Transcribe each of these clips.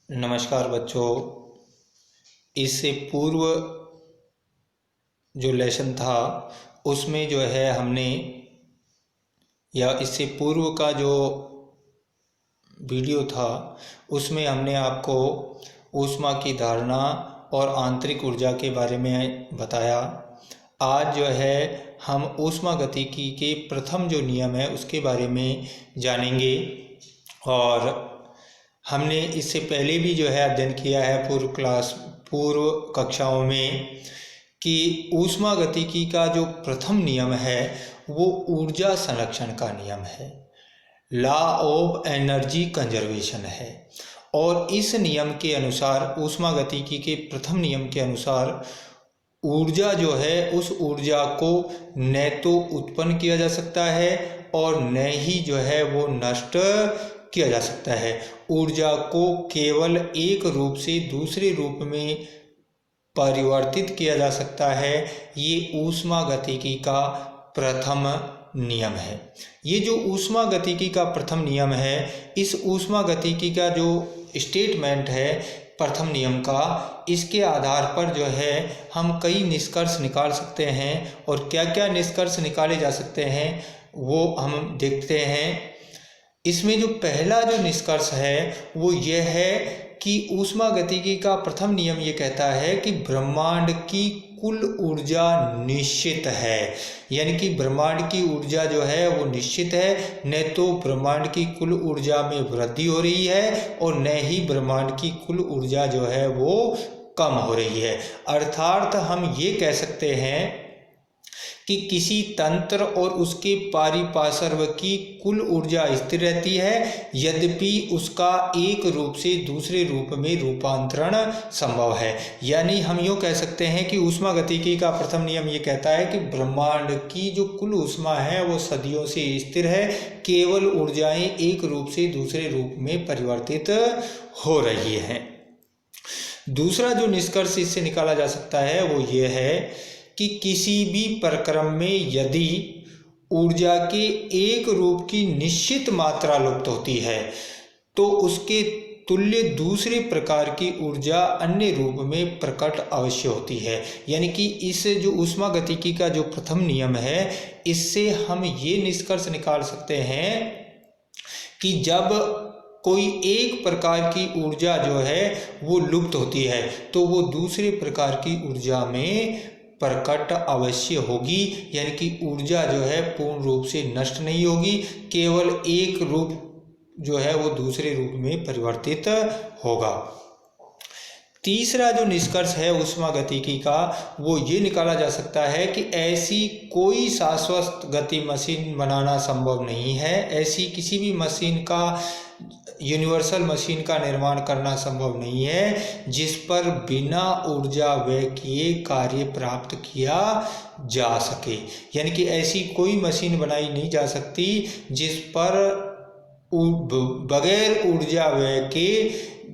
नमस्कार बच्चों। इससे पूर्व जो लेसन था उसमें जो है हमने या इससे पूर्व का जो वीडियो था उसमें हमने आपको ऊष्मा की धारणा और आंतरिक ऊर्जा के बारे में बताया। आज जो है हम ऊष्मागतिकी के प्रथम जो नियम है उसके बारे में जानेंगे। और हमने इससे पहले भी जो है अध्ययन किया है पूर्व कक्षाओं में कि ऊष्मागतिकी का जो प्रथम नियम है वो ऊर्जा संरक्षण का नियम है, लॉ ऑफ एनर्जी कंजर्वेशन है। और इस नियम के अनुसार, ऊष्मागतिकी के प्रथम नियम के अनुसार, ऊर्जा जो है उस ऊर्जा को न तो उत्पन्न किया जा सकता है और न ही जो है वो नष्ट किया जा सकता है। ऊर्जा को केवल एक रूप से दूसरे रूप में परिवर्तित किया जा सकता है। ये ऊष्मागतिकी का प्रथम नियम है। ये जो ऊष्मागतिकी का प्रथम नियम है, इस ऊष्मागतिकी का जो स्टेटमेंट है प्रथम नियम का, इसके आधार पर जो है हम कई निष्कर्ष निकाल सकते हैं। और क्या क्या निष्कर्ष निकाले जा सकते हैं वो हम देखते हैं। इसमें जो पहला जो निष्कर्ष है वो ये है कि ऊष्मागतिकी का प्रथम नियम ये कहता है कि ब्रह्मांड की कुल ऊर्जा निश्चित है। यानी कि ब्रह्मांड की ऊर्जा जो है वो निश्चित है, न तो ब्रह्मांड की कुल ऊर्जा में वृद्धि हो रही है और न ही ब्रह्मांड की कुल ऊर्जा जो है वो कम हो रही है। अर्थात हम ये कह सकते हैं कि किसी तंत्र और उसके पारिपार्श्व की कुल ऊर्जा स्थिर रहती है, यद्यपि उसका एक रूप से दूसरे रूप में रूपांतरण संभव है। यानी हम यूँ कह सकते हैं कि ऊष्मागतिकी का प्रथम नियम ये कहता है कि ब्रह्मांड की जो कुल ऊष्मा है वो सदियों से स्थिर है, केवल ऊर्जाएं एक रूप से दूसरे रूप में परिवर्तित हो रही हैं। दूसरा जो निष्कर्ष इससे निकाला जा सकता है वो ये है कि किसी भी प्रक्रम में यदि ऊर्जा के एक रूप की निश्चित मात्रा लुप्त होती है तो उसके तुल्य दूसरे प्रकार की ऊर्जा अन्य रूप में प्रकट अवश्य होती है। यानी कि इस जो ऊष्मागतिकी का जो प्रथम नियम है, इससे हम ये निष्कर्ष निकाल सकते हैं कि जब कोई एक प्रकार की ऊर्जा जो है वो लुप्त होती है तो वो दूसरे प्रकार की ऊर्जा में प्रकट अवश्य होगी। यानी कि ऊर्जा जो है पूर्ण रूप से नष्ट नहीं होगी, केवल एक रूप जो है वो दूसरे रूप में परिवर्तित होगा। तीसरा जो निष्कर्ष है ऊष्मागतिकी का वो ये निकाला जा सकता है कि ऐसी कोई शाश्वत गति मशीन बनाना संभव नहीं है। ऐसी किसी भी मशीन का, यूनिवर्सल मशीन का निर्माण करना संभव नहीं है जिस पर बिना ऊर्जा व्यय किए कार्य प्राप्त किया जा सके। यानी कि ऐसी कोई मशीन बनाई नहीं जा सकती जिस पर बगैर ऊर्जा व्यय के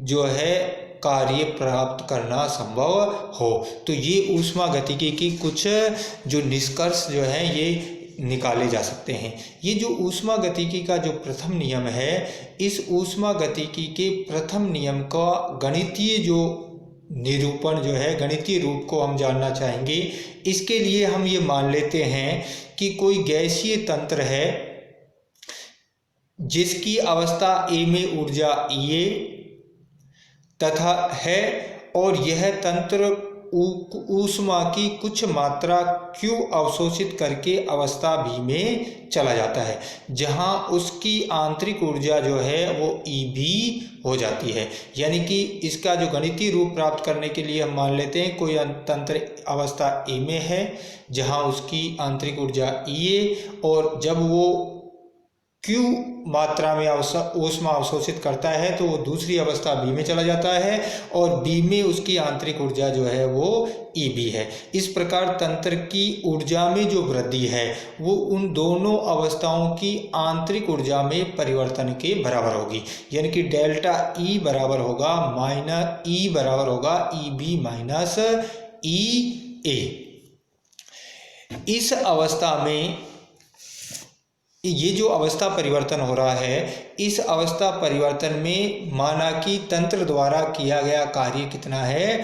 जो है कार्य प्राप्त करना संभव हो। तो ये ऊष्मागतिकी की कुछ जो निष्कर्ष जो हैं ये निकाले जा सकते हैं। ये जो ऊष्मागतिकी का जो प्रथम नियम है, इस ऊष्मागतिकी के प्रथम नियम का गणितीय जो निरूपण जो है, गणितीय रूप को हम जानना चाहेंगे। इसके लिए हम ये मान लेते हैं कि कोई गैसीय तंत्र है जिसकी अवस्था ए में ऊर्जा E तथा है और यह तंत्र ऊष्मा की कुछ मात्रा Q अवशोषित करके अवस्था B में चला जाता है, जहां उसकी आंतरिक ऊर्जा जो है वो EB हो जाती है। यानी कि इसका जो गणितीय रूप प्राप्त करने के लिए हम मान लेते हैं कोई तंत्र अवस्था A में है जहां उसकी आंतरिक ऊर्जा E और जब वो Q मात्रा में ऊष्मा अवशोषित करता है तो वो दूसरी अवस्था B में चला जाता है और B में उसकी आंतरिक ऊर्जा जो है वो EB है। इस प्रकार तंत्र की ऊर्जा में जो वृद्धि है वो उन दोनों अवस्थाओं की आंतरिक ऊर्जा में परिवर्तन के बराबर होगी। यानी कि डेल्टा E बराबर होगा EB माइनस EA। इस अवस्था में ये जो अवस्था परिवर्तन हो रहा है, इस अवस्था परिवर्तन में माना कि तंत्र द्वारा किया गया कार्य कितना है,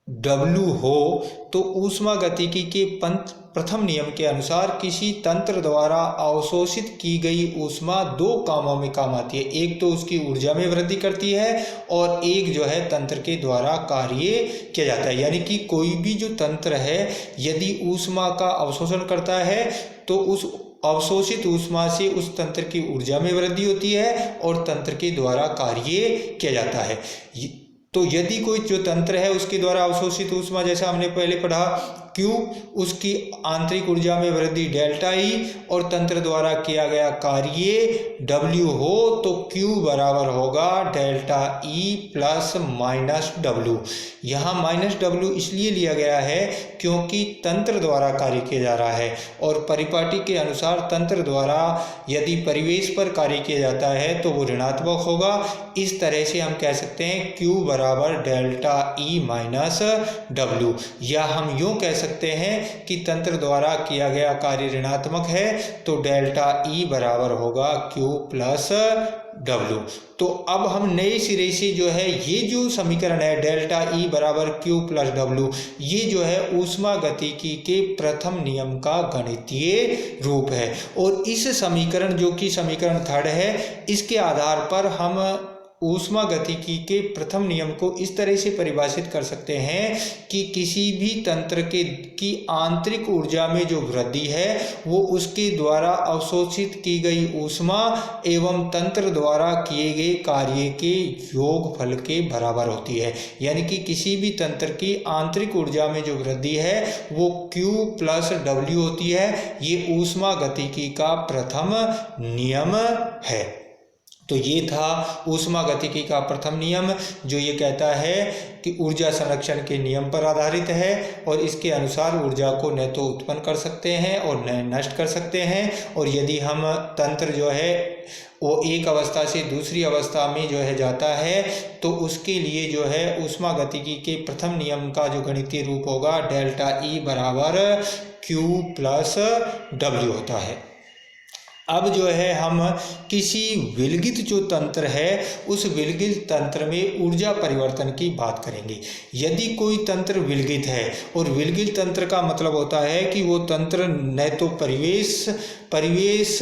W हो, तो ऊष्मागतिकी के प्रथम नियम के अनुसार किसी तंत्र द्वारा अवशोषित की गई ऊष्मा दो कामों में काम आती है। एक तो उसकी ऊर्जा में वृद्धि करती है और एक जो है तंत्र के द्वारा कार्य किया जाता है। यानी कि कोई भी जो तंत्र है यदि ऊष्मा का अवशोषण करता है तो उस अवशोषित ऊष्मा से उस तंत्र की ऊर्जा में वृद्धि होती है और तंत्र के द्वारा कार्य किया जाता है। तो यदि कोई जो तंत्र है उसके द्वारा अवशोषित ऊष्मा, जैसा हमने पहले पढ़ा, Q, उसकी आंतरिक ऊर्जा में वृद्धि डेल्टा E और तंत्र द्वारा किया गया कार्य W हो तो Q बराबर होगा delta E plus minus W। यहाँ माइनस W इसलिए लिया गया है क्योंकि तंत्र द्वारा कार्य किया जा रहा है और परिपाटी के अनुसार तंत्र द्वारा यदि परिवेश पर कार्य किया जाता है तो वो ऋणात्मक होगा। इस तरह से हम कह सकते हैं Q बराबर डेल्टा E माइनस W, या हम यूँ कह सकते हैं कि तंत्र द्वारा किया गया कार्य ऋणात्मक है तो डेल्टा E बराबर होगा Q प्लस W। तो अब हम नए सिरे से जो है ये जो समीकरण है डेल्टा E बराबर Q प्लस W, ये जो है ऊष्मागतिकी के प्रथम नियम का गणितीय रूप है। और इस समीकरण जो कि समीकरण थर्ड है, इसके आधार पर हम ऊष्मागतिकी के प्रथम नियम को इस तरह से परिभाषित कर सकते हैं कि किसी भी तंत्र की आंतरिक ऊर्जा में जो वृद्धि है वो उसके द्वारा अवशोषित की गई ऊष्मा एवं तंत्र द्वारा किए गए कार्य के योगफल के बराबर होती है। यानी कि किसी भी तंत्र की आंतरिक ऊर्जा में जो वृद्धि है वो Q प्लस W होती है। ये ऊष्मागतिकी का प्रथम नियम है। तो ये था ऊष्मागतिकी का प्रथम नियम, जो ये कहता है कि ऊर्जा संरक्षण के नियम पर आधारित है और इसके अनुसार ऊर्जा को न तो उत्पन्न कर सकते हैं और न नष्ट कर सकते हैं। और यदि हम तंत्र जो है वो एक अवस्था से दूसरी अवस्था में जो है जाता है तो उसके लिए जो है ऊष्मागतिकी के प्रथम नियम का जो गणितीय रूप होगा डेल्टा E बराबर Q प्लस W होता है। अब जो है हम किसी विलगित जो तंत्र है उस विलगित तंत्र में ऊर्जा परिवर्तन की बात करेंगे। यदि कोई तंत्र विलगित है, और विलगित तंत्र का मतलब होता है कि वो तंत्र न तो परिवेश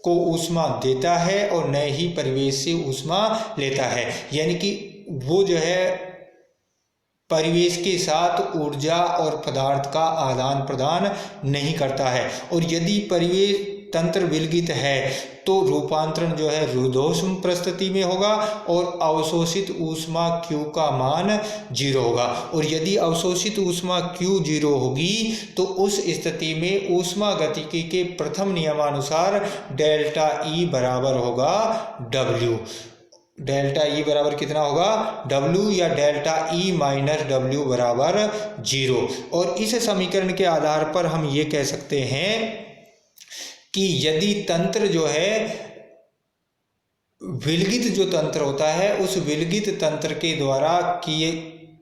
को ऊष्मा देता है और न ही परिवेश से ऊष्मा लेता है। यानी कि वो जो है परिवेश के साथ ऊर्जा और पदार्थ का आदान प्रदान नहीं करता है। और यदि परिवेश तंत्र विलगित है तो रूपांतरण जो है रुद्धोष्म परिस्थिति में होगा और अवशोषित ऊष्मा Q का मान 0 होगा। और यदि अवशोषित ऊष्मा Q 0 होगी तो उस स्थिति में ऊष्मागतिकी के प्रथम नियमानुसार डेल्टा E बराबर होगा W। डेल्टा E बराबर कितना होगा W, या डेल्टा E माइनस W बराबर 0। और इस समीकरण के आधार पर हम ये कह सकते हैं कि यदि तंत्र जो है विलगित जो तंत्र होता है उस विलगित तंत्र के द्वारा किए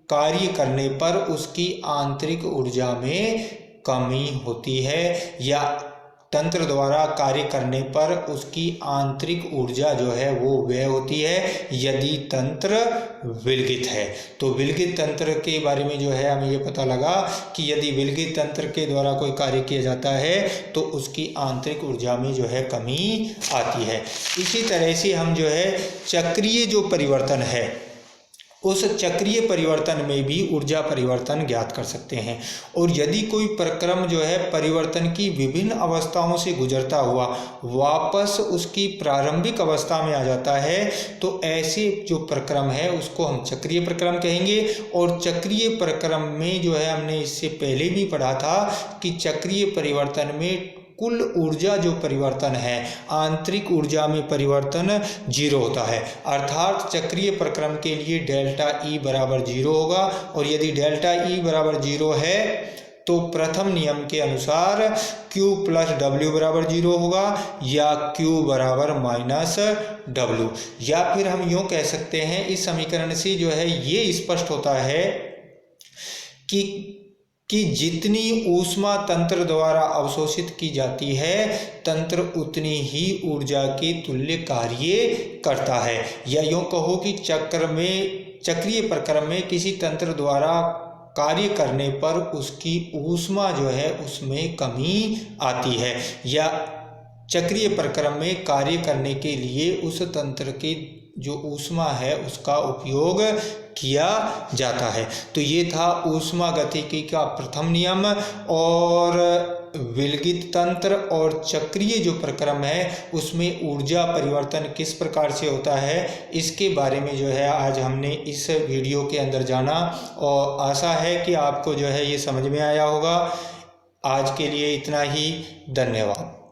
कार्य करने पर उसकी आंतरिक ऊर्जा में कमी होती है, या तंत्र द्वारा कार्य करने पर उसकी आंतरिक ऊर्जा जो है वो व्यय होती है यदि तंत्र विलगित है। तो विलगित तंत्र के बारे में जो है हमें ये पता लगा कि यदि विलगित तंत्र के द्वारा कोई कार्य किया जाता है तो उसकी आंतरिक ऊर्जा में जो है कमी आती है। इसी तरह से हम जो है चक्रीय जो परिवर्तन है उस चक्रीय परिवर्तन में भी ऊर्जा परिवर्तन ज्ञात कर सकते हैं। और यदि कोई प्रक्रम जो है परिवर्तन की विभिन्न अवस्थाओं से गुजरता हुआ वापस उसकी प्रारंभिक अवस्था में आ जाता है तो ऐसे जो प्रक्रम है उसको हम चक्रीय प्रक्रम कहेंगे। और चक्रीय प्रक्रम में जो है हमने इससे पहले भी पढ़ा था कि चक्रीय परिवर्तन में कुल ऊर्जा जो परिवर्तन है आंतरिक ऊर्जा में परिवर्तन 0 होता है। अर्थात चक्रीय प्रक्रम के लिए डेल्टा E बराबर 0 होगा। और यदि डेल्टा E बराबर 0 है तो प्रथम नियम के अनुसार Q प्लस W बराबर 0 होगा या Q बराबर माइनस W। या फिर हम यूँ कह सकते हैं इस समीकरण से जो है ये स्पष्ट होता है कि कि जितनी ऊष्मा तंत्र द्वारा अवशोषित की जाती है, तंत्र उतनी ही ऊर्जा के तुल्य कार्य करता है। या यूँ कहो कि चक्रीय प्रक्रम में किसी तंत्र द्वारा कार्य करने पर उसकी ऊष्मा जो है उसमें कमी आती है, या चक्रीय प्रक्रम में कार्य करने के लिए उस तंत्र की जो ऊष्मा है उसका उपयोग किया जाता है। तो ये था ऊष्मागतिकी का प्रथम नियम। और विलगित तंत्र और चक्रीय जो प्रक्रम है उसमें ऊर्जा परिवर्तन किस प्रकार से होता है, इसके बारे में जो है आज हमने इस वीडियो के अंदर जाना, और आशा है कि आपको जो है ये समझ में आया होगा। आज के लिए इतना ही। धन्यवाद।